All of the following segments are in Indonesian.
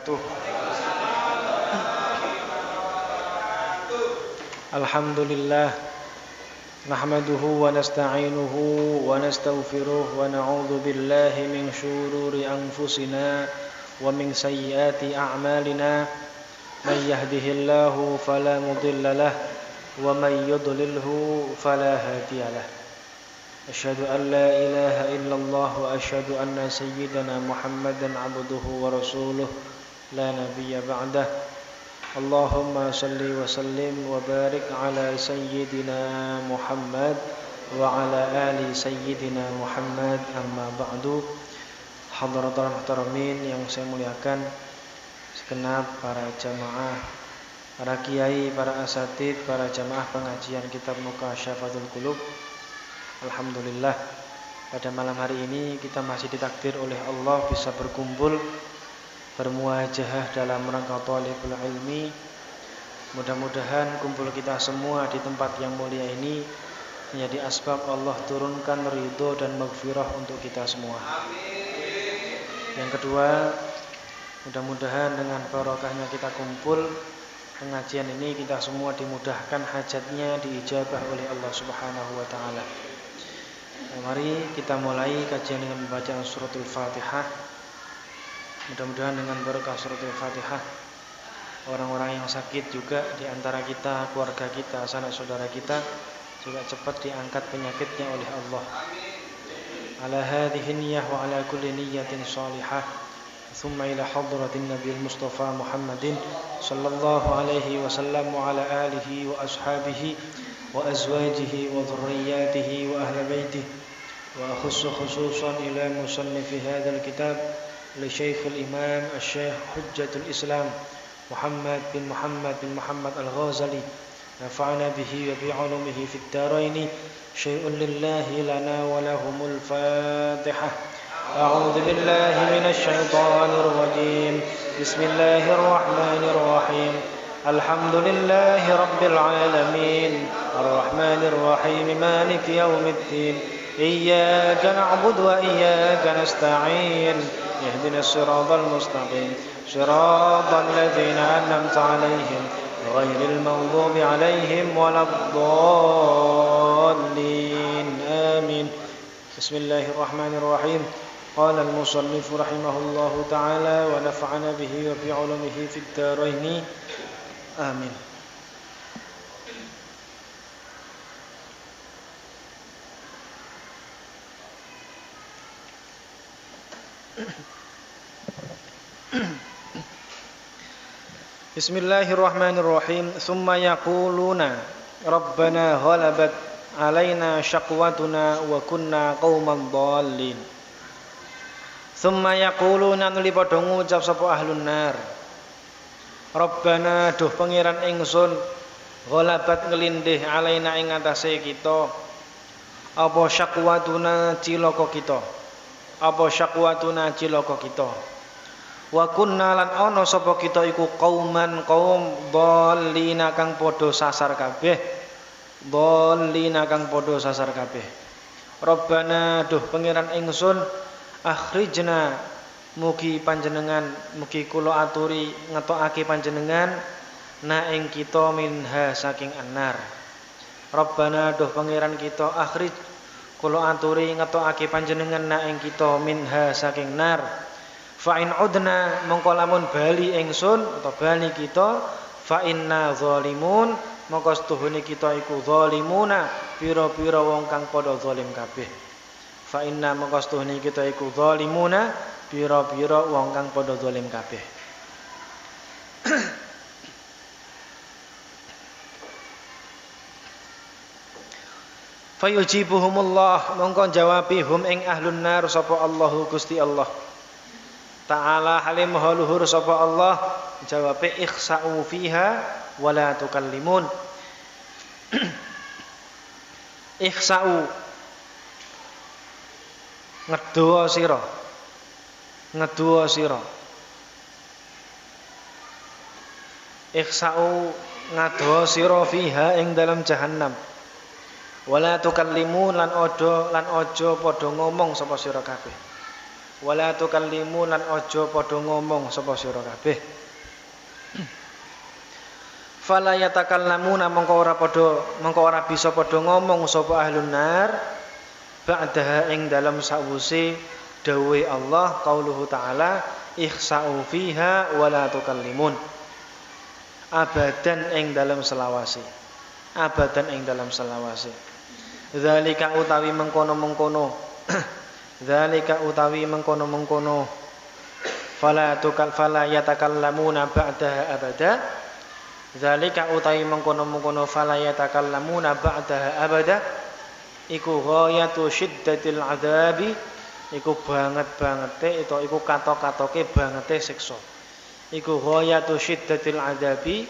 wabarakatuh. Alhamdulillah nahmaduhu wa nasta'inuhu wa nastaghfiruh wa na'udzu billahi min syururi anfusina wa min sayyiati a'malina may yahdihillahu fala mudilla lahu wa may yudlilhu fala hadiyalah. Asyhadu an la ilaha illallah wa asyhadu anna sayyidana Muhammadan abduhu wa rasuluh la nabiyya ba'dah. Allahumma salli wa sallim wa barik ala sayyidina Muhammad wa ala ali sayyidina Muhammad, amma ba'du. Hadratul muhtaramin yang saya muliakan, segenap para jamaah, para kiai, para asatid, para jamaah pengajian kitab Mukasyafatul Qulub. Alhamdulillah, pada malam hari ini kita masih ditakdir oleh Allah bisa berkumpul, bermuajahah dalam rangka thalibul ilmi. Mudah-mudahan kumpul kita semua di tempat yang mulia ini menjadi asbab Allah turunkan ridho dan maghfirah untuk kita semua. Yang kedua, mudah-mudahan dengan barokahnya kita kumpul pengajian ini, kita semua dimudahkan hajatnya, diijabah oleh Allah Subhanahu wa taala. Mari kita mulai kajian dengan membaca suratul Fatihah. Mudah-mudahan dengan berkah suratul Fatihah, orang-orang yang sakit juga di antara kita, keluarga kita, sanak saudara kita juga cepat diangkat penyakitnya oleh Allah. Ala hadhihi niyyah wa ala kulli niyyatin shalihah. Thumma ila hadratin Nabiy Mustafa Muhammadin sallallahu alaihi wasallam wa ala alihi wa ashabihi wa azwajihi wa dhurriyyatihi wa ahli baitihi. Wa akhussu khususan ila musannifi hadzal kitab لشيخ الإمام الشيخ حجة الإسلام محمد بن محمد الغازالي نفعنا به وبعلومه في الدارين شيء لله لنا ولهم الفاتحة. أعوذ بالله من الشيطان الرجيم. بسم الله الرحمن الرحيم. الحمد لله رب العالمين الرحمن الرحيم مالك يوم الدين إياك نعبد وإياك نستعين اهدنا الصراط المستقيم صراط الذين أنعمت عليهم غير المغضوب عليهم ولا الضالين آمين. بسم الله الرحمن الرحيم. قال المصنف رحمه الله تعالى ونفعنا به وبعلومه في الدارين آمين. Bismillahirrahmanirrahim. Thumma yaquluna Rabbana ghalabat alaina syaqwatuna wa kunna qauman dhallin. Thumma yaquluna nuli padha ngucap sapa ahlun nar, Rabbana duh pangeran ingsun, ghalabat ngelindih alaina ing atase kita apa syaqwatuna cilaka kita. Apa syakwatuna cilaka kita. Wa kunna lan ana sapa kita iku qauman qaum dhallina kang padha sasar kabeh. Dhallina kang padha sasar kabeh. Rabbana duh pangeran ingsun, akhrijna mugi panjenengan, mugi kula aturi ngetokake panjenengan na ing kita minha saking annar. Rabbana duh pangeran kita, akhrij kula aturi ngetokake panjenengan na ing kita minha saking nar. Fa in udna mongko lamun bali ingsun utawa bali kita, fa inna zalimun mongko setuhune kita iku zalimuna, pira-pira wong kang padha zalim kabeh. Fa inna mongko setuhune kita iku zalimuna, pira-pira wong kang padha zalim kabeh. Fayujibuhumullah mongko jawabi hum ing ahlun nar sapa Allahu Gusti Allah Ta'ala halim haluhur sapa Allah, jawabe ikhsa'u fiha wala tukallimun. Ikhsa'u ngedoa sira, ngedoa sira. Ikhsa'u ngadoa sira fiha ing dalam jahannam. Wala tukallimun lan ojo padha ngomong sapa sira kabeh. wala tukallimu lan aja padha ngomong sapa sira kabeh. Fala yatakallamuna mongko ora bisa padha ngomong sapa ahlun nar ba'daha ing dalam sawuse dawuhe Allah qauluhu ta'ala ikhsa'u fiha wala tukallimun abadan ing dalam selawase zalika utawi mengkono fala yatakallamuna ba'daha abada zalika utawi mengkono fala yatakallamuna ba'daha abada iku ghayatu syiddatil adzabi iku banget-bangete itu iku katok-katoke bangete siksa iku ghayatu syiddatil adzabi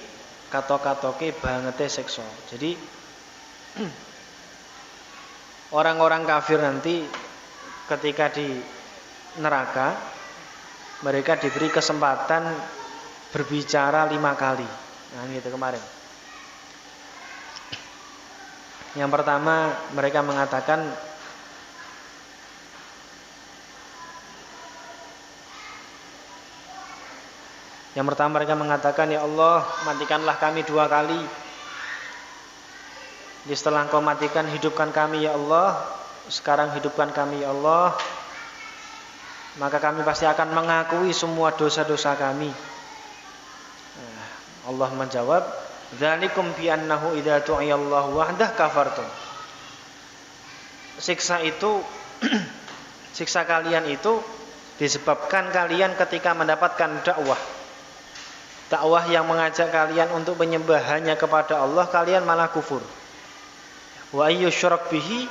katok-katoke bangete siksa. Jadi orang-orang kafir nanti ketika di neraka mereka diberi kesempatan berbicara 5 kali. Nah gitu kemarin. Yang pertama mereka mengatakan ya Allah matikanlah kami 2 kali. Jadi setelah Engkau matikan hidupkan kami ya Allah. Sekarang hidupkan kami ya Allah. Maka kami pasti akan mengakui semua dosa-dosa kami. Allah menjawab dzalikum bi annahu idza tu'iyallahu wahdah kafartum. Siksa kalian itu disebabkan kalian ketika mendapatkan dakwah yang mengajak kalian untuk menyembah hanya kepada Allah, kalian malah kufur. Wa ayyusyrak bihi,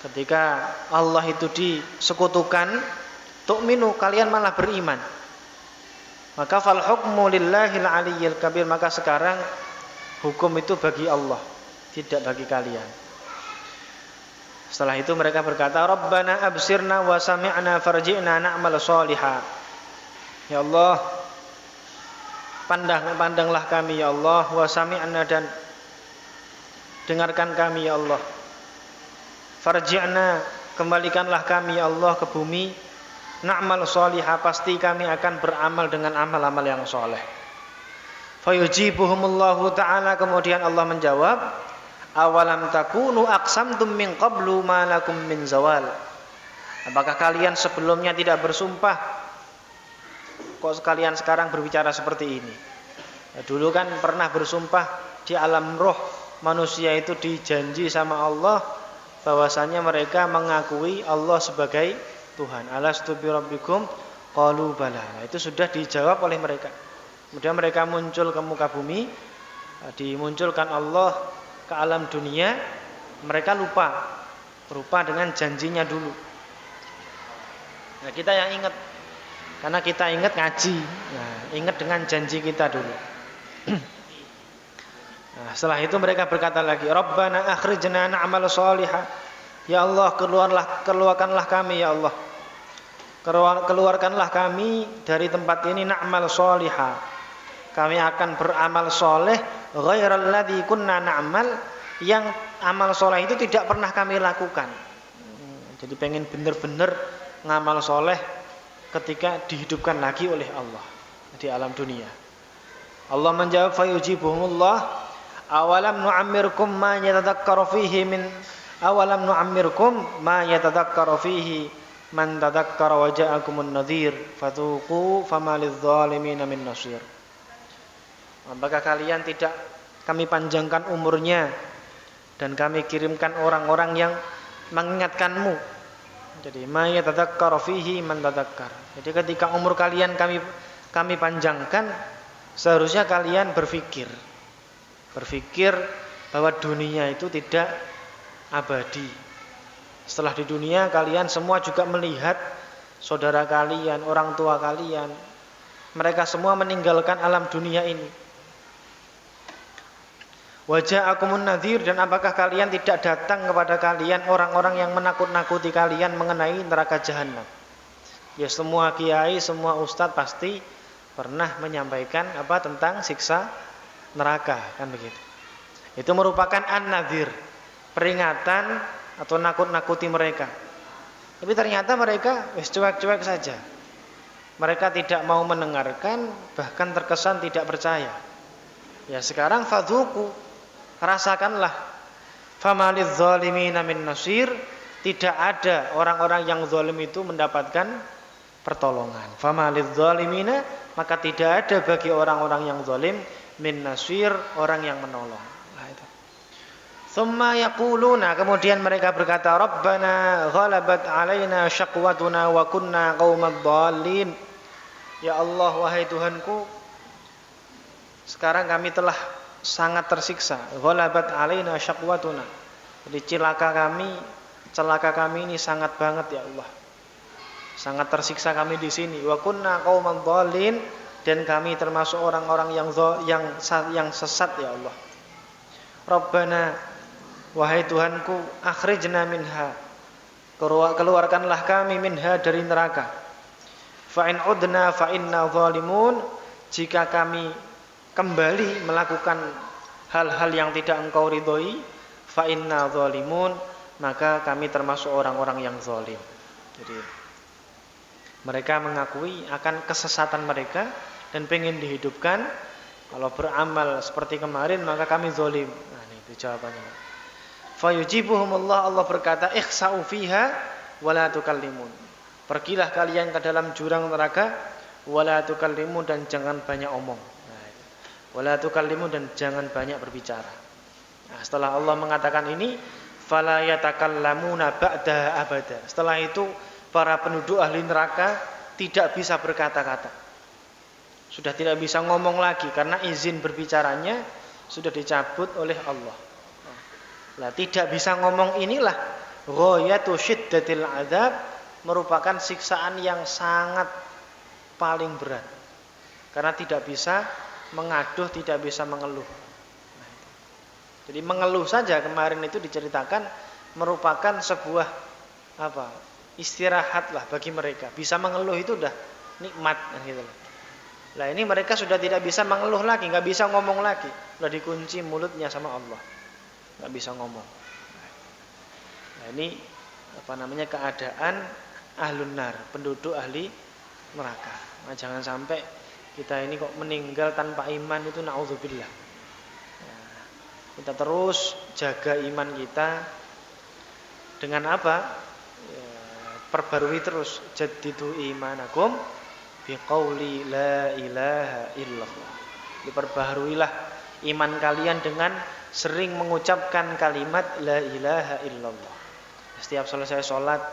ketika Allah itu disekutukan, tu'minu, kalian malah beriman. Maka fal hukmu lillahil aliyyil kabir, maka sekarang hukum itu bagi Allah, tidak bagi kalian. Setelah itu mereka berkata, Rabbana absirna wa sami'na farji'na na'mal sholiha. Ya Allah, pandanglah kami ya Allah, wa sami'na, dan dengarkan kami ya Allah. Farji'na, kembalikanlah kami ya Allah ke bumi. Na'mal sholiha, pasti kami akan beramal dengan amal-amal yang soleh. Fayujibuhumullahu ta'ala, kemudian Allah menjawab, awalam takunu aqsamtum min qablu ma lakum min zawal. Apakah kalian sebelumnya tidak bersumpah? Kok kalian sekarang berbicara seperti ini? Ya, dulu kan pernah bersumpah di alam roh, manusia itu dijanji sama Allah bahwasanya mereka mengakui Allah sebagai Tuhan. Alastu bi rabbikum qalu bala. Nah, itu sudah dijawab oleh mereka. Kemudian mereka muncul ke muka bumi, dimunculkan Allah ke alam dunia, mereka lupa dengan janjinya dulu. Nah, kita yang ingat, karena kita ingat ngaji, nah, ingat dengan janji kita dulu. Nah, setelah itu mereka berkata lagi, Rabbana akhrijna na'mal sholiha. Ya Allah, keluarkanlah kami ya Allah. Keluarkanlah kami dari tempat ini na'mal sholiha. Kami akan beramal soleh ghairal ladzi kunna na'mal, yang amal soleh itu tidak pernah kami lakukan. Jadi pengen benar-benar ngamal soleh ketika dihidupkan lagi oleh Allah di alam dunia. Allah menjawab fayujibuhumullah awalam nu'ammirkum ma yatadhakkaru fihi man tadzakkara wa ja'akumun nadhir fadzuqu famaliz zalimin min nasir. Apakah kalian tidak kami panjangkan umurnya dan kami kirimkan orang-orang yang mengingatkanmu. Jadi ma yatadzakkara fihi man tadzakkar. Jadi ketika umur kalian kami panjangkan, seharusnya kalian berpikir bahwa dunia itu tidak abadi. Setelah di dunia kalian semua juga melihat saudara kalian, orang tua kalian, mereka semua meninggalkan alam dunia ini. Waja'akumun nadhir, dan apakah kalian tidak datang kepada kalian orang-orang yang menakut-nakuti kalian mengenai neraka jahanam? Ya, semua kiai, semua ustadz pasti pernah menyampaikan tentang siksa neraka, kan begitu. Itu merupakan an-nadhir, peringatan atau nakut-nakuti mereka. Tapi ternyata mereka cuek-cuek saja. Mereka tidak mau mendengarkan, bahkan terkesan tidak percaya. Ya sekarang fadzuku, rasakanlah. Famaliz zalimina min nasir, tidak ada orang-orang yang zalim itu mendapatkan pertolongan. Famaliz zalimina, maka tidak ada bagi orang-orang yang zalim min nasir, orang yang menolong. Nah itu. Tsumma yaquluna, kemudian mereka berkata, Rabbana ghalabat alaina syaqwatuna wa kunna qaumad dhalin. Ya Allah, wahai Tuhanku, sekarang kami telah sangat tersiksa. Ghalabat alaina syaqwatuna. Jadi celaka kami ini sangat banget ya Allah. Sangat tersiksa kami di sini. Wa kunna qauman dhalin, dan kami termasuk orang-orang yang sesat ya Allah. Rabbana, wahai Tuhanku, akhrijna minha. Keluarkanlah kami minha, dari neraka. Fa in udna fa inna zalimun, jika kami kembali melakukan hal-hal yang tidak engkau ridhoi, fa inna zalimun, maka kami termasuk orang-orang yang zalim. Jadi mereka mengakui akan kesesatan mereka dan pengen dihidupkan. Kalau beramal seperti kemarin maka kami zalim. Nah, itu jawabannya. Fa yujibuhumullah, Allah berkata, ikhsa'u fiha wa la tukallimun. Pergilah kalian ke dalam jurang neraka, wala tukallimu, dan jangan banyak omong. Wala tukallimu, dan jangan banyak berbicara. Nah, setelah Allah mengatakan ini, fala yatakallamuna ba'da abada. Setelah itu para penduduk ahli neraka tidak bisa berkata-kata. Sudah tidak bisa ngomong lagi karena izin berbicaranya sudah dicabut oleh Allah. Nah, tidak bisa ngomong inilah ghayatu syiddatil adzab, merupakan siksaan yang sangat paling berat. Karena tidak bisa mengaduh, tidak bisa mengeluh. Nah, jadi mengeluh saja kemarin itu diceritakan merupakan sebuah istirahat lah bagi mereka. Bisa mengeluh itu udah nikmat gitu loh. Nah, ini mereka sudah tidak bisa mengeluh lagi, nggak bisa ngomong lagi. Sudah dikunci mulutnya sama Allah. Nggak bisa ngomong. Nah, ini keadaan ahlun nar, penduduk ahli neraka. Nah, jangan sampai kita ini kok meninggal tanpa iman, itu naudzubillah. Ya, kita terus jaga iman kita dengan apa? Ya, perbarui terus, jaddidu imanakum biqauli la ilaha illallah. Diperbaharuilah iman kalian dengan sering mengucapkan kalimat la ilaha illallah. Setiap selesai sholat,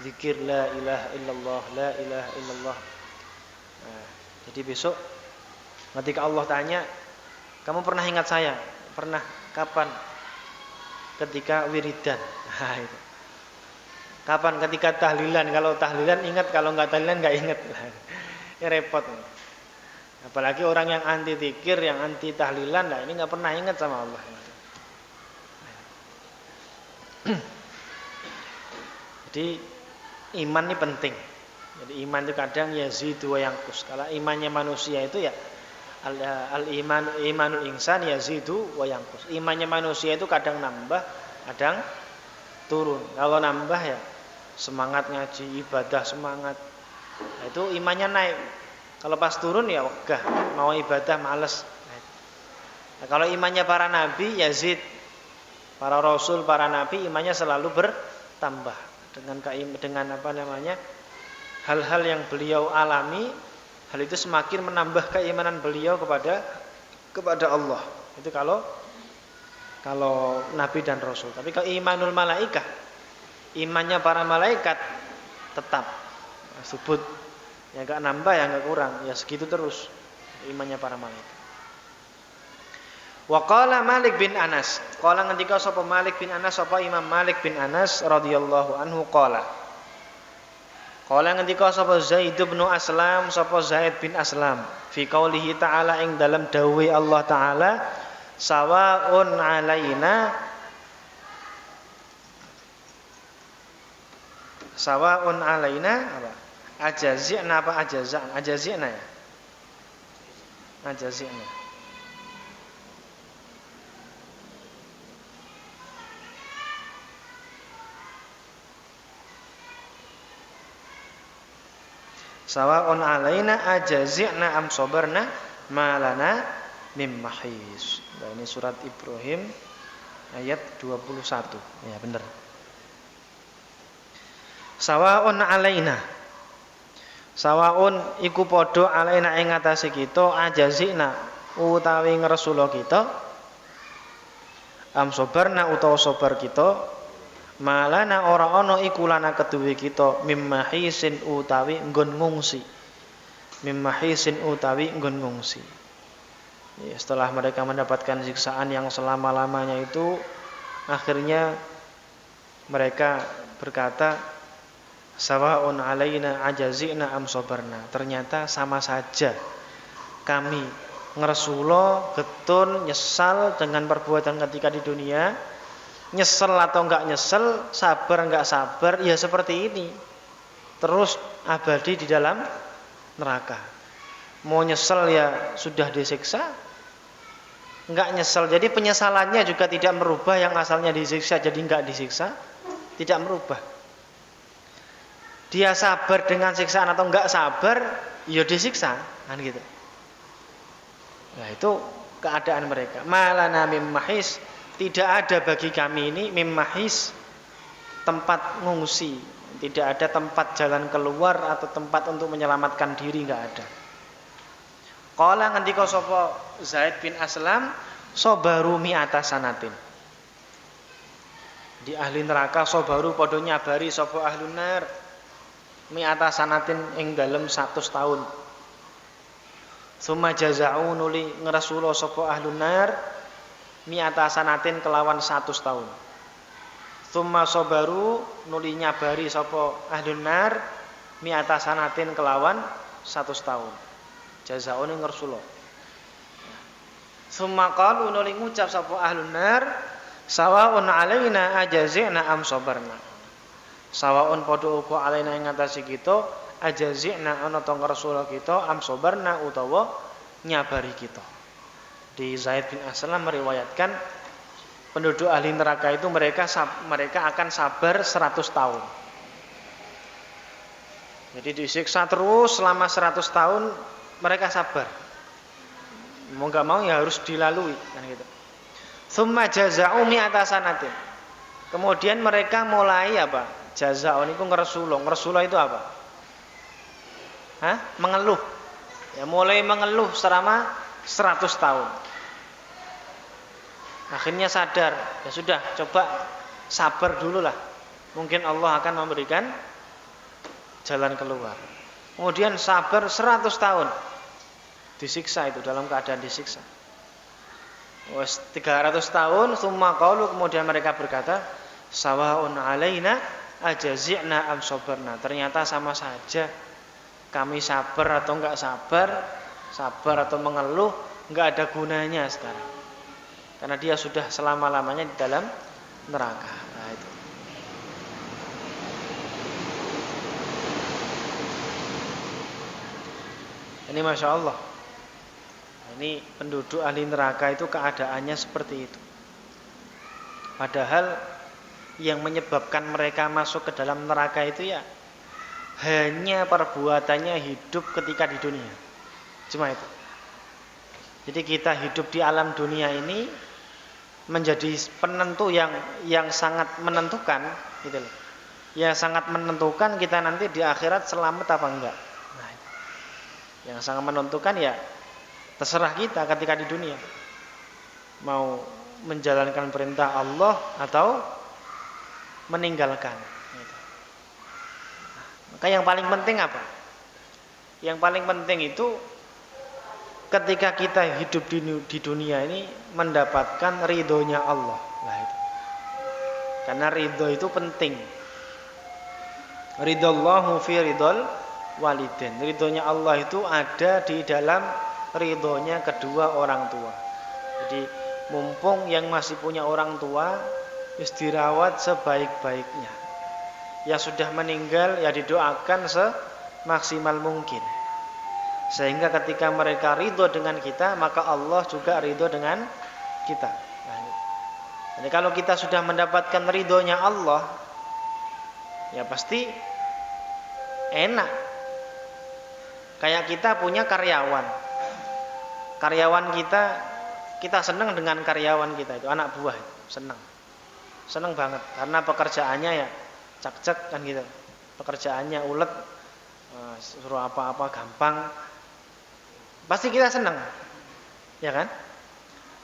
zikir la ilaha illallah, la ilaha illallah. Nah, jadi besok ketika Allah tanya, kamu pernah ingat saya? Pernah. Kapan? Ketika wiridan. Nah, itu. Kapan? Ketika tahlilan. Kalau tahlilan ingat, kalau enggak tahlilan enggak ingat. Ini repot. Apalagi orang yang anti zikir, yang anti tahlilan, nah ini enggak pernah ingat sama Allah. Jadi iman ini penting. Jadi iman itu kadang yazidu wa yanqus. Kalau imannya manusia itu ya imanul insan yazidu wa yanqus. Imannya manusia itu kadang nambah, kadang turun. Kalau nambah ya semangat ngaji, ibadah semangat. Nah, itu imannya naik. Kalau pas turun ya wegah, mau ibadah males. Nah, kalau imannya para nabi yazid, para rasul, para nabi imannya selalu bertambah. Dengan hal-hal yang beliau alami, hal itu semakin menambah keimanan beliau kepada Allah. Itu kalau nabi dan rasul. Tapi kalau imanul malaikah, imannya para malaikat tetap subut, ya enggak nambah ya enggak kurang, ya segitu terus imannya para malaikat. Wa qala Malik bin Anas, qala ngendika sapa Malik bin Anas, sapa Imam Malik bin Anas radhiyallahu anhu qala ngendika sapa Zaid bin Aslam, sapa Zaid bin Aslam fi qaulihi ta'ala, ing dalam dawuh Allah taala, sawaun alaina apa? Ajazina apa ajazan? Ajazina ya. Ajazina. Sawa'un alaina ajazi'na am sabarna malana mim mahis. Nah, ini surat Ibrahim ayat 21. Ya, benar. Sawa'un alaina. Sawa'un iku padha alaina ing atase kita ajazina utawi ngresula kita am sabarna utawa sabar kita malana ora ana iku lana keduwe kita mimmahisin utawi nggon ngungsi. Mimmahisin utawi nggon ngungsi. Ya, setelah mereka mendapatkan siksaan yang selama-lamanya itu, akhirnya mereka berkata, sawa'un alaina ajazina am sabarna. Ternyata sama saja kami ngresula getun nyesal dengan perbuatan ketika di dunia, nyesel atau enggak nyesel, sabar enggak sabar, ya seperti ini. Terus abadi di dalam neraka. Mau nyesel ya sudah disiksa, enggak nyesel. Jadi penyesalannya juga tidak merubah yang asalnya disiksa jadi enggak disiksa, tidak merubah. Dia sabar dengan siksaan atau enggak sabar, ya disiksa, kan gitu. Nah, itu keadaan mereka. Malana mim mahis, tidak ada bagi kami ini mim mahis, tempat ngungsi, tidak ada tempat jalan keluar atau tempat untuk menyelamatkan diri, enggak ada. Qala ngendika sapa Zaid bin Aslam, sabaru mi'ata sanatin. Di ahli neraka sabaru padha nyabari sapa ahlun nar mi'ata sanatin ing dalem 100 tahun. Summa jaza'u nuli ngresula sapa ahlun nar mi'ata sanatin kelawan 100 tahun. Summa sabaru nuli nyabari sapa ahlun nar mi'ata sanatin kelawan 100 tahun. Jazaune ngresula. Summa qalu nuli ngucap sapa ahlun nar sawa'un alaina ajazina am sabarna. Sawa'un padha uga alaina ing ngatasi kita ajazina ana ta ngresula kita am sabarna utawa nyabari kita. Di Zaid bin Aslam meriwayatkan penduduk ahli neraka itu mereka akan sabar 100 tahun. Jadi disiksa terus selama 100 tahun mereka sabar. Mau enggak mau ya harus dilalui kan gitu. Tsumma jaza'u mi'ata sanatin. Kemudian mereka mulai apa? Jaza'u niku ngresula. Ngresula itu apa? Mengeluh. Ya mulai mengeluh selama 100 tahun. Akhirnya sadar, ya sudah, coba sabar dulu lah. Mungkin Allah akan memberikan jalan keluar. Kemudian sabar 100 tahun. Disiksa itu, dalam keadaan disiksa. 300 tahun, tsumma qalu, kemudian mereka berkata, sawa'un alaina ajazi'na am sabarna. Ternyata sama saja kami sabar atau enggak sabar, sabar atau mengeluh, enggak ada gunanya sekarang. Karena dia sudah selama-lamanya di dalam neraka. Nah, itu. Ini Masya Allah. Ini penduduk ahli neraka itu keadaannya seperti itu. Padahal yang menyebabkan mereka masuk ke dalam neraka itu ya hanya perbuatannya hidup ketika di dunia. Cuma itu. Jadi kita hidup di alam dunia ini menjadi penentu yang sangat menentukan gitu loh. Yang sangat menentukan kita nanti di akhirat selamat apa enggak. Nah, yang sangat menentukan ya terserah kita ketika di dunia. Mau menjalankan perintah Allah atau meninggalkan. Maka yang paling penting apa? Yang paling penting itu ketika kita hidup di dunia ini mendapatkan ridhonya Allah. Nah, itu. Karena ridho itu penting. Ridallahu fi ridhol walidain. Ridhonya Allah itu ada di dalam ridhonya kedua orang tua. Jadi mumpung yang masih punya orang tua, dirawat sebaik-baiknya. Yang sudah meninggal ya didoakan semaksimal mungkin. Sehingga ketika mereka ridho dengan kita, maka Allah juga ridho dengan kita. Jadi kalau kita sudah mendapatkan ridhonya Allah, ya pasti enak. Kayak kita punya karyawan. Karyawan kita senang dengan karyawan kita itu, anak buah itu, senang. Senang banget karena pekerjaannya ya cak-cak kan gitu. Pekerjaannya ulet, suruh apa-apa gampang. Pasti kita senang. Ya kan?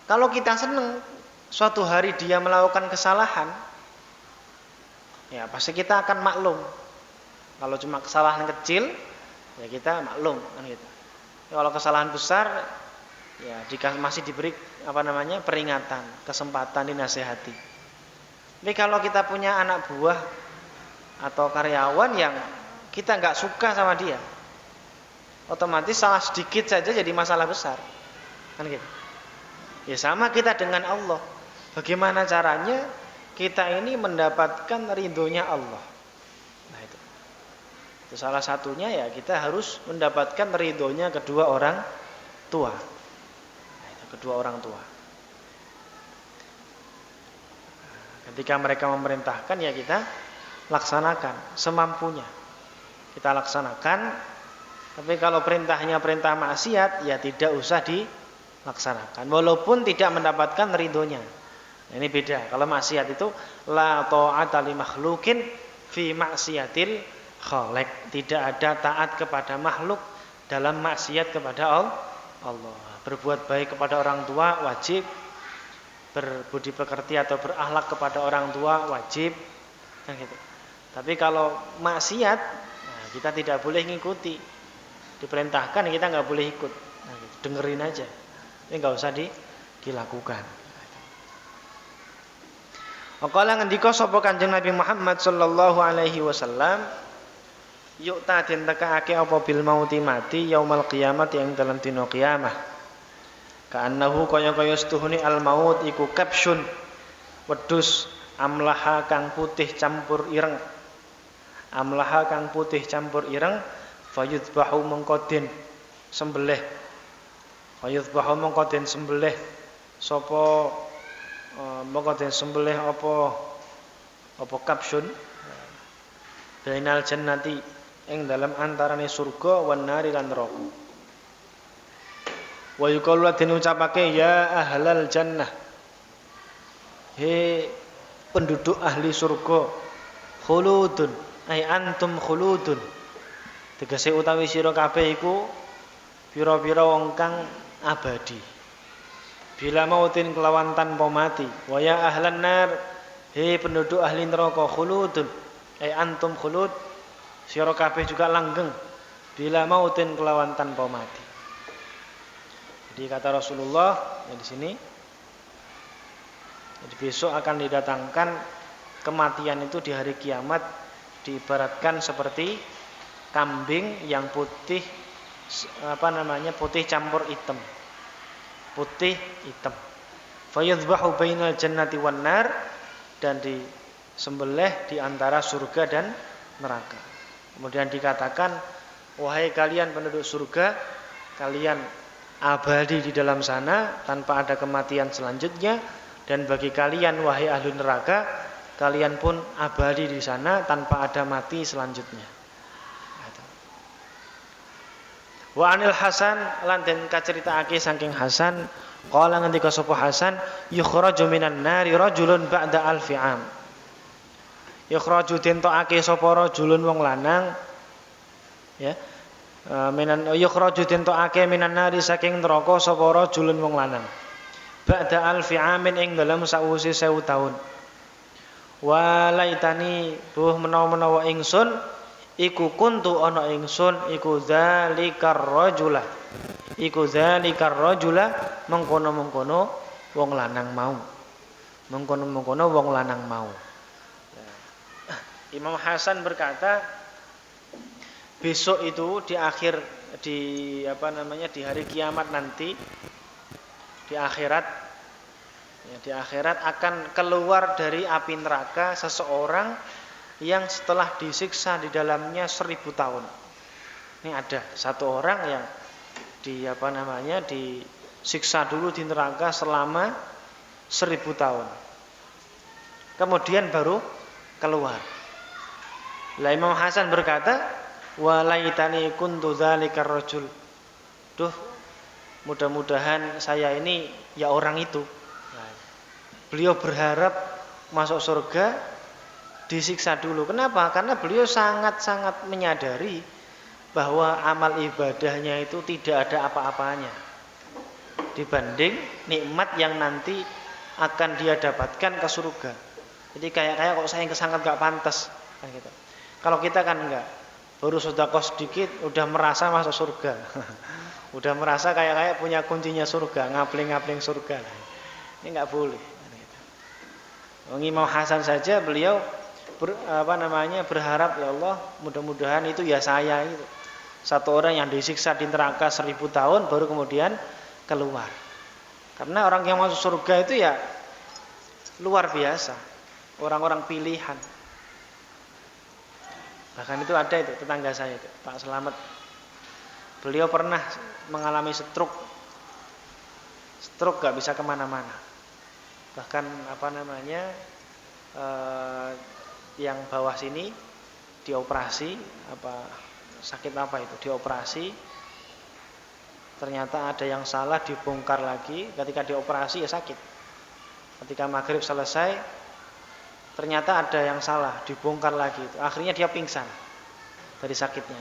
Kalau kita senang suatu hari dia melakukan kesalahan, ya pasti kita akan maklum. Kalau cuma kesalahan kecil, ya kita maklum kan gitu. Ya, kalau kesalahan besar, ya jika masih diberi peringatan, kesempatan, dinasehati. Tapi kalau kita punya anak buah atau karyawan yang kita nggak suka sama dia, otomatis salah sedikit saja jadi masalah besar, kan gitu. Ya sama kita dengan Allah. Bagaimana caranya kita ini mendapatkan ridhonya Allah? Nah itu salah satunya ya kita harus mendapatkan ridhonya kedua orang tua. Nah, itu kedua orang tua. Ketika mereka memerintahkan ya kita laksanakan semampunya. Kita laksanakan. Tapi kalau perintahnya perintah maksiat ya tidak usah dilaksanakan. Walaupun tidak mendapatkan ridhonya. Nah, ini beda. Kalau maksiat itu la ta'ata li makhlukin fi maksiatil khaliq. Tidak ada taat kepada makhluk dalam maksiat kepada Allah. Berbuat baik kepada orang tua wajib, berbudi pekerti atau berakhlak kepada orang tua wajib, kan gitu. Tapi kalau maksiat, nah, kita tidak boleh ngikuti. Diperintahkan kita nggak boleh ikut. Nah, gitu. Dengerin aja. Ini nggak usah dilakukan. Qala ngendika sapa Kanjeng Nabi Muhammad sallallahu alaihi wasallam, yukta den tekaake apa bil mauti mati yaumal qiyamati ing dalam dina kiamah. Ka'annahu kaya-kaya setuhune al maut iku kapsun wedhus amlaha kang putih campur ireng. Amlaha kang putih campur ireng fayudbahu mengko den sembelih. Fayudbahu mengko den sembelih sapa mongko den sembelih apa kapsun bainal jannati ing dalam antarane surga wan nari lan neraka. Wa yuqalu den ucapake ya ahlal jannah, he penduduk ahli surga, khuludun ai antum khuludun, tegese utawi sira kabeh iku pira-pira wong kang abadi. Bila mautin kelawan tanpa mati. Wa ya ahlan nar, he penduduk ahli neraka, khuludun ai antum khulud, sira kabeh juga langgeng bila mautin kelawan tanpa mati. Jadi kata Rasulullah ya di sini, jadi besok akan didatangkan kematian itu di hari kiamat diibaratkan seperti kambing yang putih putih campur hitam. Putih hitam. Fayadhbahu bainal jannati wan nar, dan disembelih di antara surga dan neraka. Kemudian dikatakan, wahai kalian penduduk surga, kalian abadi di dalam sana tanpa ada kematian selanjutnya, dan bagi kalian wahai ahli neraka, kalian pun abadi di sana tanpa ada mati selanjutnya. Wa anil Hasan lan den kaceritakake saking Hasan, qala ngendika sapa Hasan, yukhraju minan nari rajulun ba'da alfi am. Yukhraju den tokake sapa rajulun wong lanang, ya. Yukhraju den tokake minan nari saking neraka sapa rajulun wong lanang. Ba'da alfi amin ing dalam sawise 1000 taun. Wa laitani buh menawa-menawa ingsun iku kuntu ana ingsun iku zalikar rajula mengkono-mengkono wong lanang mau. Mengkono-mengkono wong lanang mau. Imam Hasan berkata, besok itu di hari kiamat nanti, di akhirat akan keluar dari api neraka seseorang yang setelah disiksa di dalamnya 1000 tahun. Ini ada satu orang yang disiksa dulu di neraka selama 1000 tahun. Kemudian baru keluar. Lah Imam Hasan berkata, Wa laitani kuntu dzalikar rajul. Duh, mudah-mudahan saya ini ya orang itu. Nah, beliau berharap masuk surga disiksa dulu. Kenapa? Karena beliau sangat-sangat menyadari bahwa amal ibadahnya itu tidak ada apa-apanya dibanding nikmat yang nanti akan dia dapatkan ke surga. Jadi kayak kok saya sangat gak pantas kan gitu. Kalau kita kan enggak, baru sedekah sedikit udah merasa masuk surga. Udah merasa kayak punya kuncinya surga, ngapling-ngapling surga. Ini enggak boleh kan gitu. Imam Hasan saja beliau berharap, ya Allah, mudah-mudahan itu ya saya itu. Satu orang yang disiksa di neraka 1000 tahun baru kemudian keluar. Karena orang yang masuk surga itu ya luar biasa, orang-orang pilihan. Bahkan itu ada itu tetangga saya itu, Pak Selamat. Beliau pernah mengalami stroke gak bisa kemana-mana. Bahkan yang bawah sini dioperasi sakit itu dioperasi, ternyata ada yang salah, dibongkar lagi. Ketika dioperasi ya sakit. Ketika maghrib selesai ternyata ada yang salah, dibongkar lagi. Akhirnya dia pingsan dari sakitnya.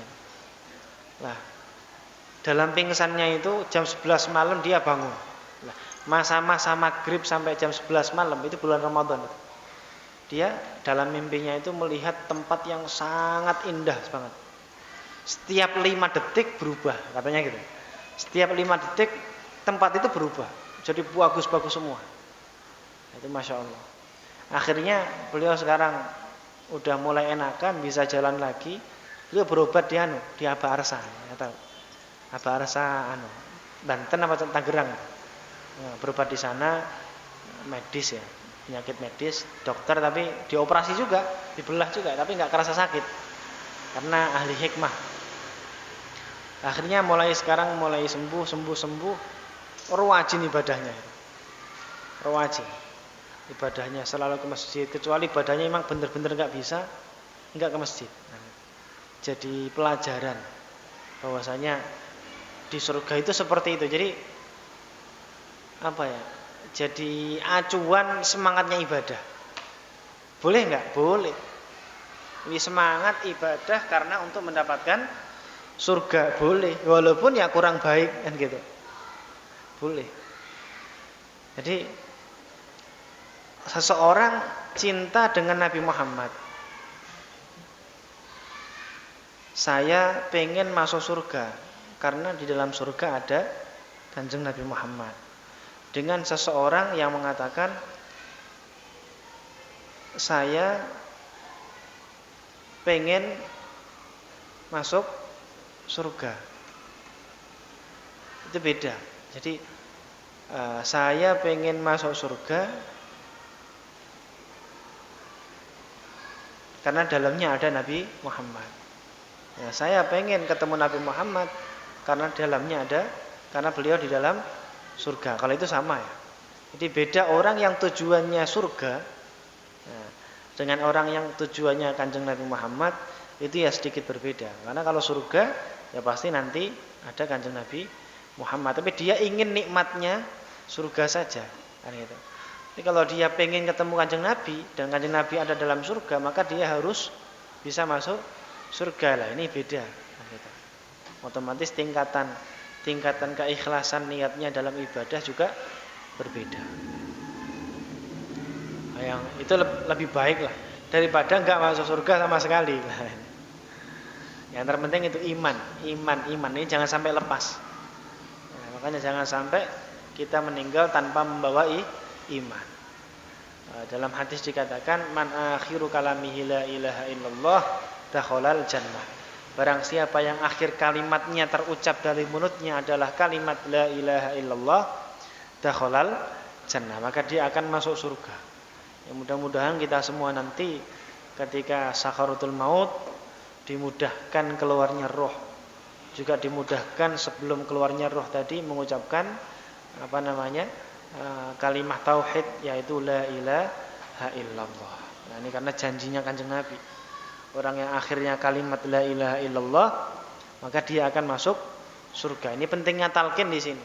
Nah, dalam pingsannya itu jam 11 malam dia bangun. Nah, masa-masa maghrib sampai jam 11 malam itu bulan Ramadan. Dia dalam mimpinya itu melihat tempat yang sangat indah banget. Setiap 5 detik berubah, katanya gitu. Setiap 5 detik tempat itu berubah, jadi bagus-bagus semua. Itu Masya Allah. Akhirnya beliau sekarang udah mulai enakan, bisa jalan lagi. Beliau berobat di Aba Arsa, nggak tahu. Aba Arsa Banten apa Tangerang. Nah, berobat di sana, medis ya, penyakit medis, dokter, tapi dioperasi juga, dibelah juga, tapi nggak kerasa sakit karena ahli hikmah. Akhirnya mulai sembuh, rajin ibadahnya. Rajin ibadahnya, selalu ke masjid, kecuali ibadahnya memang benar-benar enggak bisa, enggak ke masjid. Jadi pelajaran bahwasanya di surga itu seperti itu. Jadi jadi acuan semangatnya ibadah. Boleh enggak? Boleh. Ini semangat ibadah karena untuk mendapatkan surga, boleh, walaupun ya kurang baik kan gitu, boleh. Jadi seseorang cinta dengan Nabi Muhammad, saya pengen masuk surga karena di dalam surga ada Kanjeng Nabi Muhammad. Dengan seseorang yang mengatakan saya pengen masuk surga, itu beda. Jadi saya pengen masuk surga karena dalamnya ada Nabi Muhammad. Ya, saya pengen ketemu Nabi Muhammad karena dalamnya ada, karena beliau di dalam surga. Kalau itu sama ya. Jadi beda orang yang tujuannya surga dengan orang yang tujuannya Kanjeng Nabi Muhammad, itu ya sedikit berbeda. Karena kalau surga ya pasti nanti ada Kanjeng Nabi Muhammad, tapi dia ingin nikmatnya surga saja kan gitu. Tapi kalau dia pengen ketemu Kanjeng Nabi dan Kanjeng Nabi ada dalam surga, maka dia harus bisa masuk surga. Lah ini beda kan gitu. Otomatis tingkatan keikhlasan niatnya dalam ibadah juga berbeda. Yang itu lebih baik lah daripada enggak masuk surga sama sekali. Yang terpenting itu iman ini jangan sampai lepas. Nah, makanya jangan sampai kita meninggal tanpa membawa iman. Dalam hadis dikatakan man akhiru kalamihi la ilaha illallah dakhalal jannah. Barang siapa yang akhir kalimatnya terucap dari mulutnya adalah kalimat la ilaha illallah dakhalal jannah, maka dia akan masuk surga. Ya, mudah-mudahan kita semua nanti ketika sakaratul maut dimudahkan keluarnya roh, juga dimudahkan sebelum keluarnya roh tadi mengucapkan kalimat tauhid, yaitu la ilaha illallah. Nah, ini karena janjinya Kanjeng Nabi. orang yang akhirnya kalimat la ilaha illallah, maka dia akan masuk surga. Ini pentingnya talqin di sini.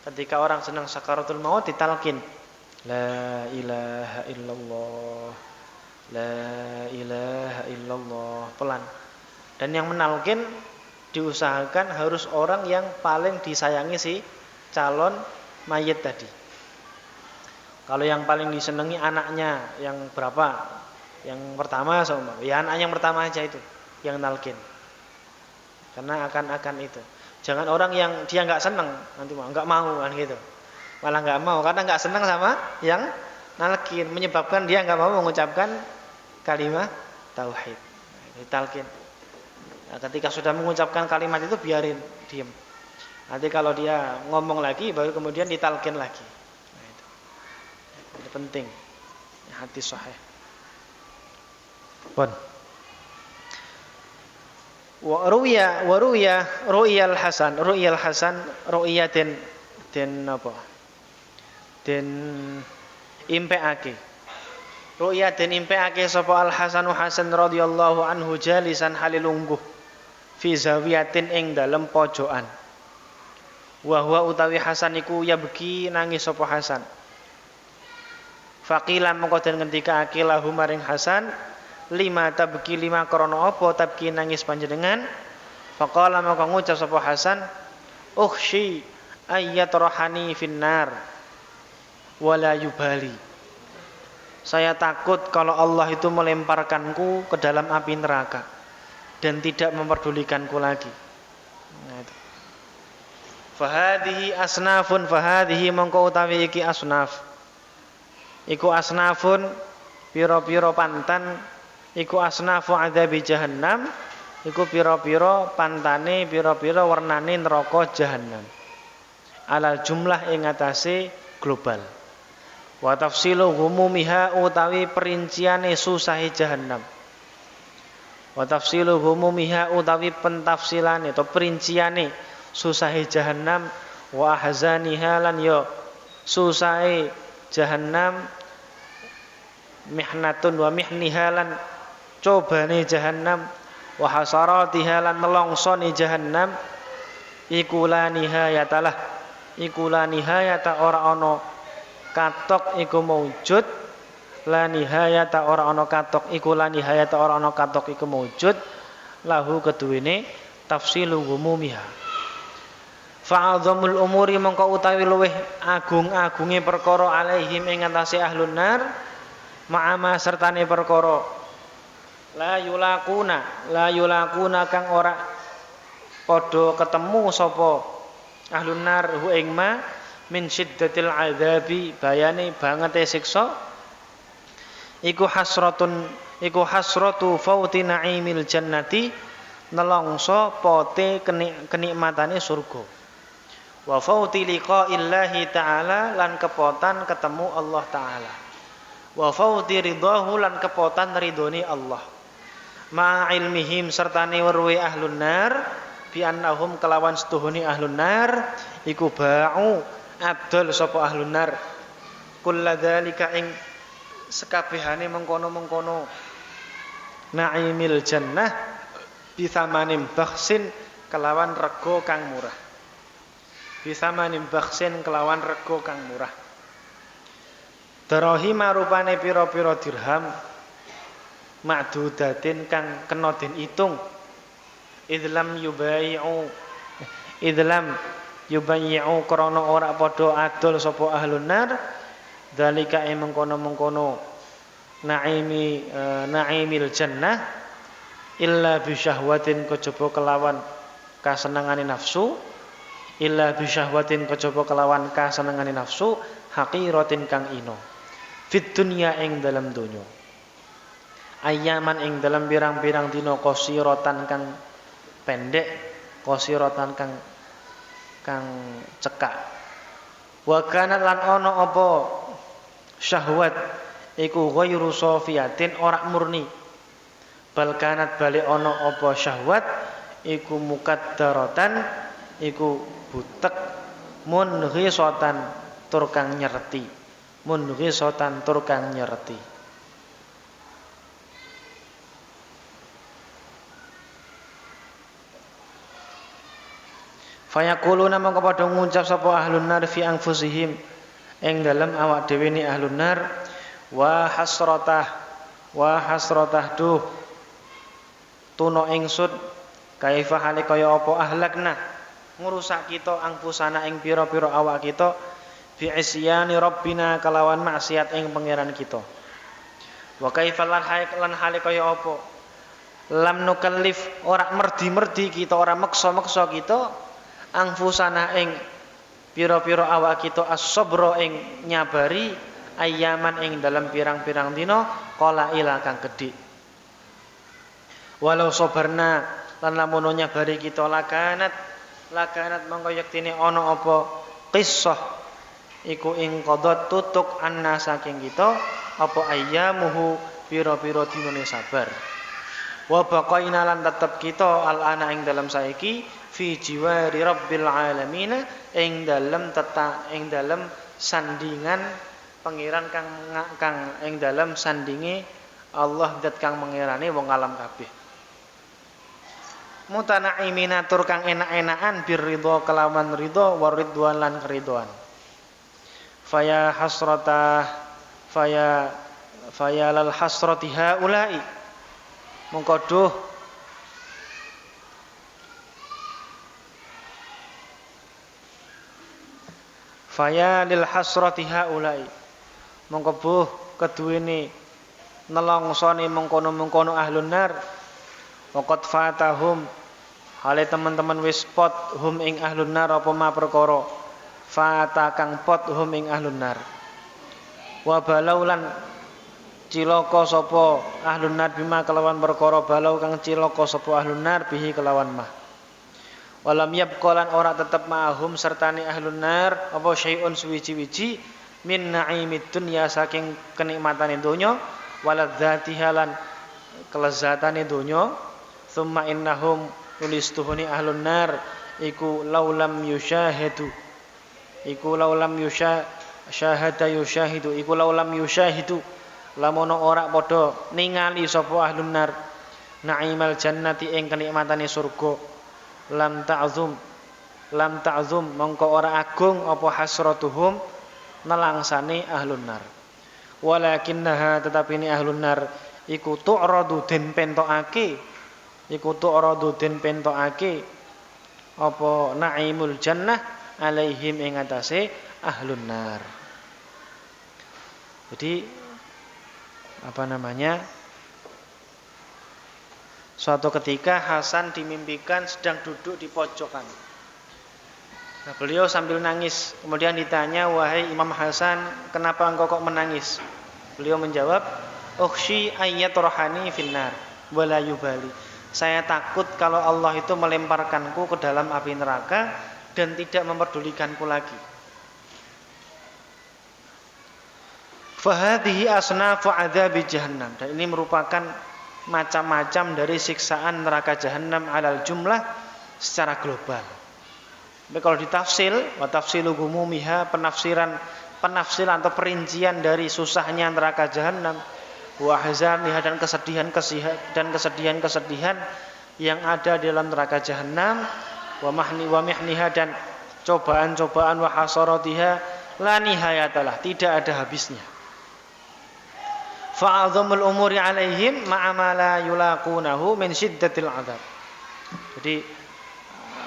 Ketika orang sedang sakaratul maut ditalqin, la ilaha illallah, la ilaha illallah, pelan. Dan yang menalqin diusahakan harus orang yang paling disayangi si calon mayit tadi. Kalau yang paling disenangi anaknya yang berapa? Yang pertama sama. Ya anak yang pertama aja itu yang nalkin. Karena akan itu. Jangan orang yang dia nggak senang nanti nggak mau kan gitu. Malah nggak mau karena nggak senang sama yang nalkin, menyebabkan dia nggak mau mengucapkan kalimat tauhid. Ditalkin. Nah, ketika sudah mengucapkan kalimat itu biarin diam. Nanti kalau dia ngomong lagi baru kemudian ditalkin lagi. Nah, itu. Ini penting. Hadis sahih. Pun. Wa ru'yal hasan den apa? Den impeake. Ru'ya den impeake sapa Al Hasan radhiyallahu anhu jalisan halilungguh fi zawiyatin ing dalem pojokan. Wa huwa utawi Hasan iku yabki nangis sapa Hasan. Faqila mengko den ngendikake lahu maring Hasan, lima tabki lima krana apa tabki nangis panjenengan? Faqala maka ngucap sapa Hasan, ukhshi ayyatrahani finnar wala yubali. Saya takut kalau Allah itu melemparkanku ke dalam api neraka dan tidak memperdulikanku lagi. Nah, itu. Fahadihi asnafun fahadihi mongko utawi iki asnaf. Iku asnafun pira-pira pantan, iku asnafu adzabi jahannam, iku pira-pira pantane pira-pira warnane neraka jahannam. Alal jumlah ing atase global. Wa tafsilu humumiha utawi perinciane susahe jahannam. Wa tafsilu humumiha utawi pentafsilane atau perinciane susahe jahannam wa ahzaniha lan ya susahe jahannam mihnatun wa mihniha lan cobane jahannam wa hasaratiha lan nelongsone jahannam iku la nihayata ora ana katok iku maujud la nihayata ora ana katok iku la nihayata ora ana katok iku maujud lahu keduwene tafsilu umumiha. Fa'adzamul umuri mongko utawi luweh agung-agunge perkara alaihim ing atase ahlun nar ma'ama sertane perkara la yulaquna kang ora padha ketemu sapa ahlun nar hu ing ma min syiddatil adzabi bayane bangete siksa iku hasratu fauti naimil jannati nelongso pote kenikmatane surga. Wa fauti liqa'illahi ta'ala lan kepotan ketemu Allah ta'ala. Wa fauti ridahu lan kepotan ridhoni Allah. Ma ilmihim sertane weruhe ahlun nar bi annahum kelawan setuhuni ahlun nar iku ba'u adol sapa ahlun nar kulladzalika ing sekabehane mengkono-mengkono naimil jannah bisamanim bakhsin kelawan rego kang murah. Bisamanim bakhsin kelawan rego kang murah. Darahima rupane pira-pira dirham ma'dudatin kang kena den itung idlam yubayyi'u krana ora padha adol sapa ahlun nar dalika mengkono-mengkono naimil jannah illa bi syahwatin kejaba kelawan kasenengane nafsu illa bi syahwatin kejaba kelawan kasenengane nafsu haqiratin kang ino fit dunya ing dalam donya ayaman ing dalam pirang-pirang dina qasiratan kang pendek qasiratan kang cekak wa kana lan ana apa syahwat iku ghairu safiyatin ora murni bal kanat bali ana apa syahwat iku mukaddaratan iku butek munghisatan tur kang nyereti munghisatan tur kang nyereti Fayaquluna mongko padha ngucap sapa ahlun nar fi anfusihim ing dalem awak dhewe ni ahlun nar wa hasratah duh tuna ingsun kaifa hale kaya apa ahlakna ngrusak kita angpusana ing pira-pira awak kita bi isyani rabbina kalawan maksiat ing pangeran kita wa kaifa lan hale kaya apa lam nukallif ora merdi-merdi kita ora meksa-meksa kita angfusana ing pira-pira awak kita as-sabra ing nyabari ayaman ing dalam pirang-pirang dina qala ila kang gedhe walau sabarna lan lamun nyabari kita lakanat mongko yektine ana apa qissah iku ing qadot tutuk anna saking kita apa ayamuhu pira-pira dinane sabar wa baqaina lan tetep kita alana ing dalam saiki fi jiwari rabbil alamin ing dalem sandingan pangeran kang ing dalem sandinge Allah zat kang pangerane wong alam kabeh mutanaimina tur kang enak-enakan birridha kelawan ridha waridwan lan keridhaan faya lal hasrati haula'i mongko duh faya lil hasrati haula'i mongko buh keduwene nelongsone mengkono-mengkono ahlun nar waqad fatahum hale teman-teman wis pot hum ing ahlun nar apa ma perkara fata kang pot hum ing ahlun nar wa balaulan cilaka sapa ahlun nar bima kelawan perkara balau kang cilaka sapa ahlun nar bihi kelawan mah walam yabqalan ora tetep ma'hum sertane ahlun nar apa syai'un suwiji-wiji min na'imid dunya saking kenikmatane donya waladzatiha lan kelezatane donya summa innahum tulistuhuni ahlun nar iku laulam yusyahidu lamun ora padha ningali sapa ahlun nar na'imal jannati ing kenikmatane surga lam ta'zum mongko ora agung apa hasratuhum nelangsane ahlun nar walakinnaha tetapi ini ahlun nar iku tu'radu den pentokake apa naimul jannah alaihim ing atase ahlun nar. Jadi suatu ketika Hasan dimimpikan sedang duduk di pojokan. Nah, beliau sambil nangis. Kemudian ditanya, wahai Imam Hasan, kenapa engkau kok menangis? Beliau menjawab, ukhshi ayyaturhani finnar wala yubali. Saya takut kalau Allah itu melemparkanku ke dalam api neraka dan tidak memperdulikanku lagi. Fahadhihi asnafu adzabi jahannam. Dan ini merupakan macam-macam dari siksaan neraka jahannam alal jumlah secara global. Tapi kalau ditafsil, wa tafsilu gumumiha, penafsiran atau perincian dari susahnya neraka jahanam, wa hazamiha dan kesedihan yang ada di dalam neraka jahanam, wa mihniha dan cobaan-cobaan, wa hasaratiha la nihayatalah, tidak ada habisnya. Fa'adzamul umuri alaihim ma'a ma la yulaqunahu min syiddatil adzab. Jadi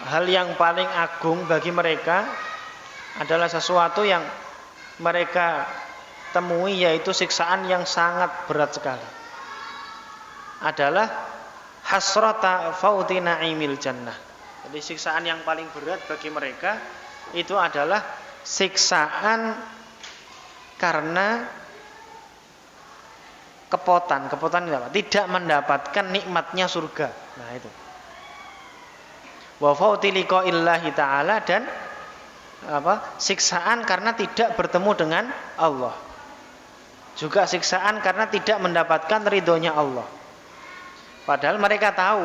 hal yang paling agung bagi mereka adalah sesuatu yang mereka temui, yaitu siksaan yang sangat berat sekali. Adalah hasrata fauti na'imil jannah. Jadi siksaan yang paling berat bagi mereka itu adalah siksaan karena kepotan apa? Tidak mendapatkan nikmatnya surga. Nah itu. Wa fauti liqa'illahi ta'ala, dan siksaan karena tidak bertemu dengan Allah. Juga siksaan karena tidak mendapatkan ridhonya Allah. Padahal mereka tahu.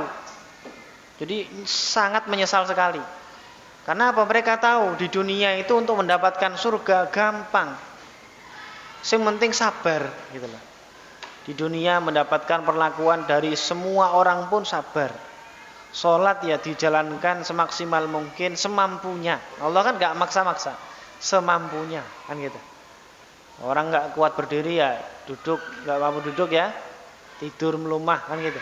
Jadi sangat menyesal sekali. Karena apa? Mereka tahu di dunia itu untuk mendapatkan surga gampang. Yang penting sabar gitu loh. Di dunia mendapatkan perlakuan dari semua orang pun sabar. Sholat ya dijalankan semaksimal mungkin, semampunya. Allah kan nggak maksa-maksa, semampunya kan gitu. Orang nggak kuat berdiri ya duduk, nggak mampu duduk ya tidur melumah kan gitu.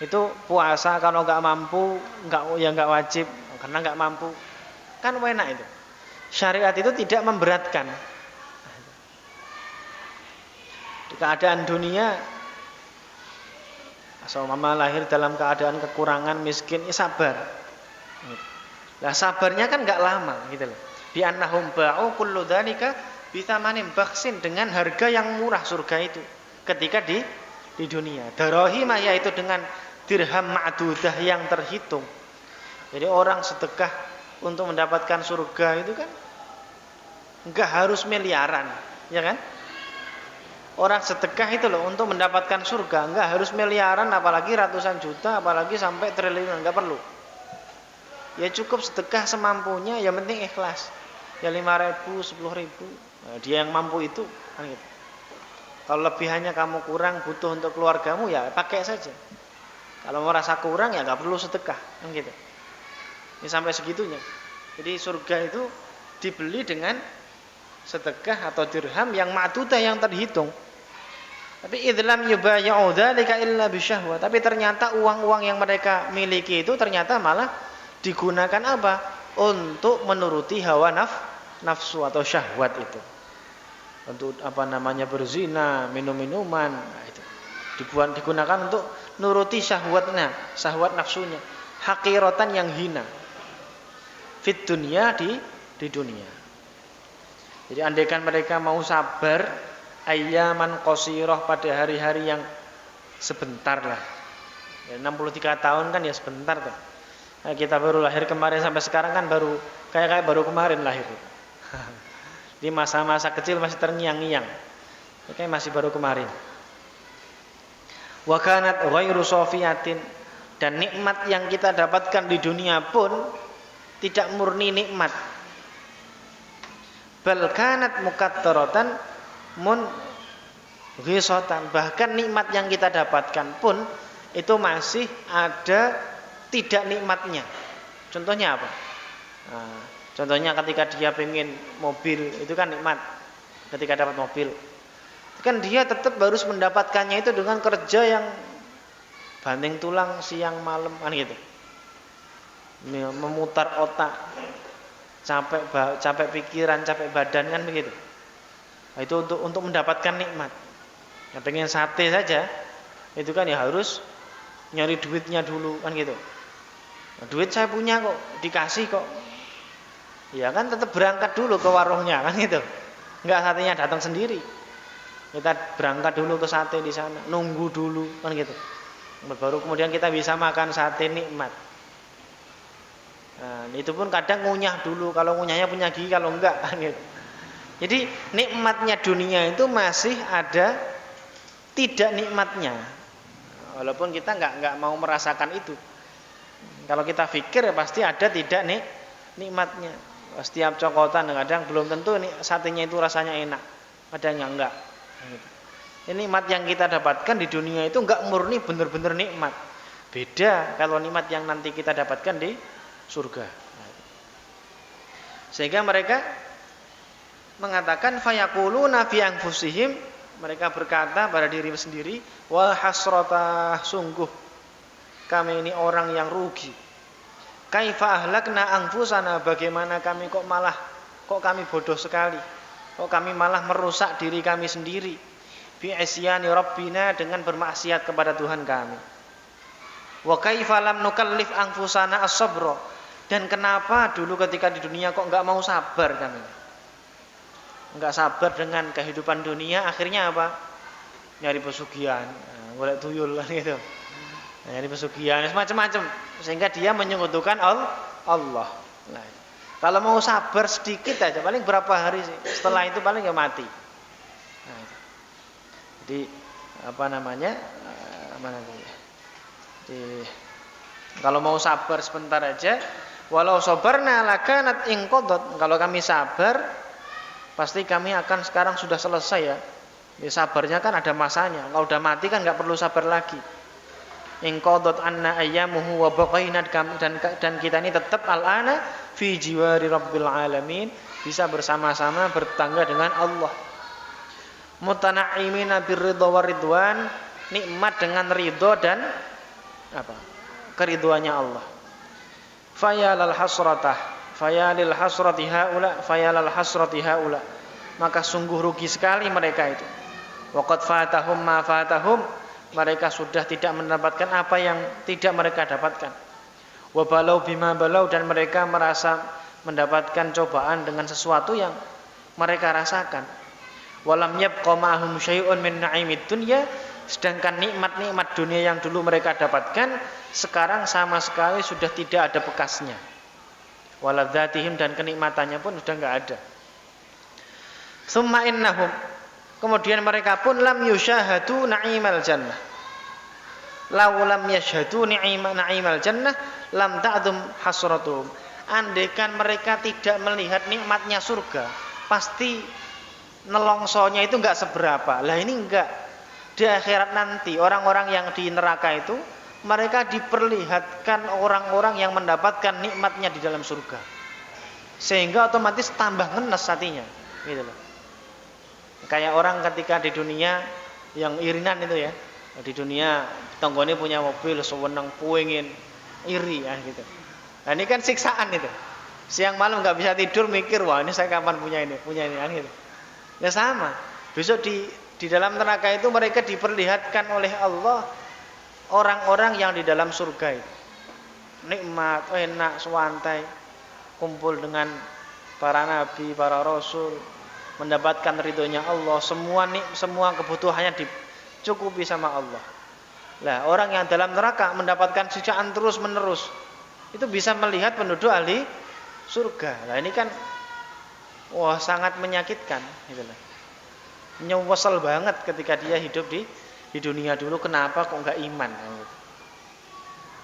Itu puasa kalau nggak mampu nggak wajib karena nggak mampu, kan enak itu. Syariat itu tidak memberatkan. Di keadaan dunia, mama lahir dalam keadaan kekurangan, miskin, ya sabar. Nah sabarnya kan nggak lama gitu loh. Bi annahum ba'u kullu dzalika bi tsamanin bakhsin, dengan harga yang murah surga itu ketika di dunia. Darahimah, yaitu dengan dirham ma'dudah yang terhitung. Jadi orang sedekah untuk mendapatkan surga itu kan nggak harus miliaran, ya kan? Orang sedekah itu loh untuk mendapatkan surga enggak harus miliaran, apalagi ratusan juta, apalagi sampai triliunan, enggak perlu. Ya cukup sedekah semampunya, yang penting ikhlas. Ya 5.000, 10.000, nah, dia yang mampu itu kan gitu. Kalau lebihannya kamu kurang butuh untuk keluargamu ya pakai saja. Kalau merasa kurang ya enggak perlu sedekah kan gitu. Ini sampai segitunya. Jadi surga itu dibeli dengan sedekah atau dirham yang ma'dudah yang terhitung. Tapi idlam yubayyi'u dzalika illa bisyahwah. Tapi ternyata uang-uang yang mereka miliki itu ternyata malah digunakan apa? Untuk menuruti hawa nafsu atau syahwat itu. Untuk berzina, minum-minuman, nah itu. Digunakan untuk nuruti syahwatnya, syahwat nafsunya. Hakiratan yang hina. Fit dunia di dunia. Jadi andaikan mereka mau sabar ayyaman qasirah, pada hari-hari yang sebentar lah. Ya, 63 tahun kan ya sebentar tuh. Nah, kita baru lahir kemarin sampai sekarang kan baru kayak baru kemarin lahir. Di masa-masa kecil masih terngiang-ngiang. Kayak masih baru kemarin. Wa kanat ghairu safiyatin, dan nikmat yang kita dapatkan di dunia pun tidak murni nikmat. Bal kanat mukattaratan ghisatan, bahkan nikmat yang kita dapatkan pun itu masih ada tidak nikmatnya. Contohnya apa? Nah, contohnya ketika dia pengen mobil, itu kan nikmat. Ketika dapat mobil, kan dia tetap harus mendapatkannya itu dengan kerja yang banting tulang siang malam kan gitu, memutar otak, capek pikiran, capek badan kan begitu. Nah, itu untuk mendapatkan nikmat. Yang pengen sate saja itu kan ya harus nyari duitnya dulu kan gitu. Nah, duit saya punya kok, dikasih kok. Ya kan tetap berangkat dulu ke warungnya kan gitu. Enggak satenya datang sendiri. Kita berangkat dulu ke sate di sana, nunggu dulu kan gitu. Baru kemudian kita bisa makan sate nikmat. Nah, itu pun kadang ngunyah dulu, kalau ngunyahnya punya gigi, kalau enggak kan gitu. Jadi nikmatnya dunia itu masih ada tidak nikmatnya, walaupun kita nggak mau merasakan itu. Kalau kita pikir ya pasti ada tidak nikmatnya. Setiap cokotan kadang belum tentu satenya itu rasanya enak, kadang enggak. Ini nikmat yang kita dapatkan di dunia itu enggak murni benar-benar nikmat. Beda kalau nikmat yang nanti kita dapatkan di surga. Sehingga mereka mengatakan fayaquluna fi anfusihim, mereka berkata pada diri sendiri, wal hasratah, sungguh kami ini orang yang rugi. Kaifa ahlakna anfusana, bagaimana kami kok kami bodoh sekali. Kok kami malah merusak diri kami sendiri. Bi isyani rabbina, dengan bermaksiat kepada Tuhan kami. Wa kaifa lam nukallif anfusana as-sabra, dan kenapa dulu ketika di dunia kok enggak mau sabar kami. Enggak sabar dengan kehidupan dunia, akhirnya apa? Nyari pesugihan, golek tuyul gitu. Nyari pesugihan, macam-macam, sehingga dia menyekutukan Allah. Nah, kalau mau sabar sedikit aja, paling berapa hari sih? Setelah itu paling ya mati. Nah, jadi kalau mau sabar sebentar aja, walau sabarna lakanat inqadat, kalau kami sabar pasti kami akan sekarang sudah selesai ya. Ya sabarnya kan ada masanya. Kalau udah mati kan nggak perlu sabar lagi. in qadat anna ayyamuhu wa baqaina, dan kita ini tetap al-ana fi jiwari rabbil alamin, bisa bersama-sama bertangga dengan Allah. Mutana'imina birridha waridwan, nikmat dengan ridho dan apa? Keridhoannya Allah. Fayalal hasrati haula, maka sungguh rugi sekali mereka itu. Waqad fatahum ma fatahum, mereka sudah tidak mendapatkan apa yang tidak mereka dapatkan. Wa balau bima balau, dan mereka merasa mendapatkan cobaan dengan sesuatu yang mereka rasakan. Walam yabqa ma'hum syai'un min na'imid dunya, sedangkan nikmat-nikmat dunia yang dulu mereka dapatkan sekarang sama sekali sudah tidak ada bekasnya. Waladzatihim, dan kenikmatannya pun sudah enggak ada. Summa innahum, kemudian mereka pun lam yusyahadu na'imal jannah. Law lam yashhadu na'imal jannah lam ta'dum hasratuhum. Andaikan mereka tidak melihat nikmatnya surga, pasti nelongsonya itu enggak seberapa. Lah ini enggak. Di akhirat nanti orang-orang yang di neraka itu mereka diperlihatkan orang-orang yang mendapatkan nikmatnya di dalam surga. Sehingga otomatis tambah ngenes hatinya, gitu loh. Kayak orang ketika di dunia yang irinan itu ya. Di dunia tanggane punya mobil, sewenang puingin, iri ya gitu. Nah ini kan siksaan itu. Siang malam enggak bisa tidur mikir, wah ini saya kapan punya ini kan gitu. Ya sama. Besok di dalam neraka itu mereka diperlihatkan oleh Allah orang-orang yang di dalam surga itu. Nikmat, enak, suwantai, kumpul dengan para nabi, para rasul, mendapatkan ridhonya Allah, semua kebutuhannya dicukupi sama Allah. Lah, orang yang dalam neraka mendapatkan siksaan terus-menerus, itu bisa melihat penduduk ahli surga. Lah ini kan wah sangat menyakitkan gitu loh. Nyesel banget ketika dia hidup di dunia dulu, kenapa kok enggak iman gitu.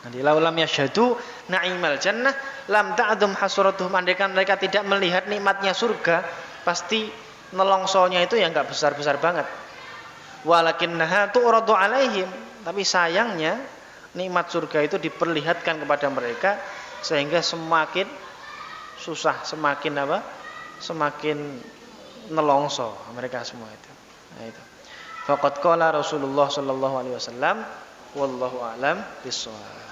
Nanti laulam yasyhadu na'imal jannah lam ta'dum hasratuhum, andaikan mereka tidak melihat nikmatnya surga, pasti nelongsonya itu ya enggak besar-besar banget. Walakinnaha tu'radu alaihim, tapi sayangnya nikmat surga itu diperlihatkan kepada mereka sehingga semakin susah, semakin apa? Semakin nelongso mereka semua itu. Nah itu. Faqad qala Rasulullah sallallahu alaihi wasallam wallahu a'lam bishawab.